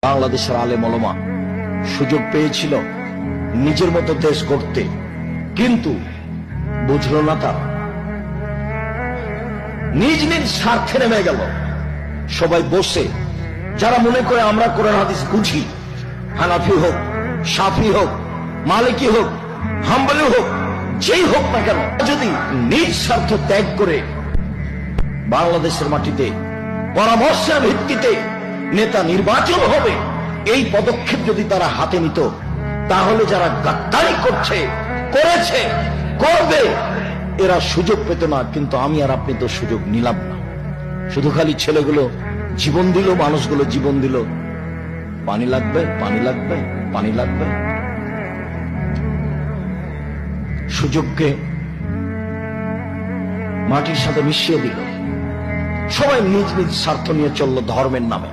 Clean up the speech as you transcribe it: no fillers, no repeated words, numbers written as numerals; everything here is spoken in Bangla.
বাংলাদেশের আলেম ওলামা সুযোগ পেয়েছিল নিজের মতো দেশ গড়তে, কিন্তু বুঝল না তারা, নিজ নিজ স্বার্থে নেমে গেল। সবাই বসে, যারা মনে করে আমরা কোরআন হাদিস বুঝি, হানাফি হোক, শাফি হোক, মালিকি হোক, হাম্বলি হোক, যেই হোক না কেন, যদি নিজ স্বার্থ ত্যাগ করে বাংলাদেশের মাটিতে পরামর্শের ভিত্তিতে নেতা নির্বাচন হবে, এই পদক্ষেপ যদি তারা হাতে নিত, তাহলে যারা গাদ্দারি করছে, করেছে, করবে, এরা সুযোগ পেত না। কিন্তু আমি আর আপনি তো সুযোগ নিলাম না। শুধু খালি ছেলেগুলো জীবন দিল, মানুষগুলো জীবন দিল, পানি লাগবে, পানি লাগবে, পানি লাগবে। সুযোগকে মাটির সাথে মিশিয়ে দিল। সবাই নিজ নিজ স্বার্থ নিয়ে চলল ধর্মের নামে।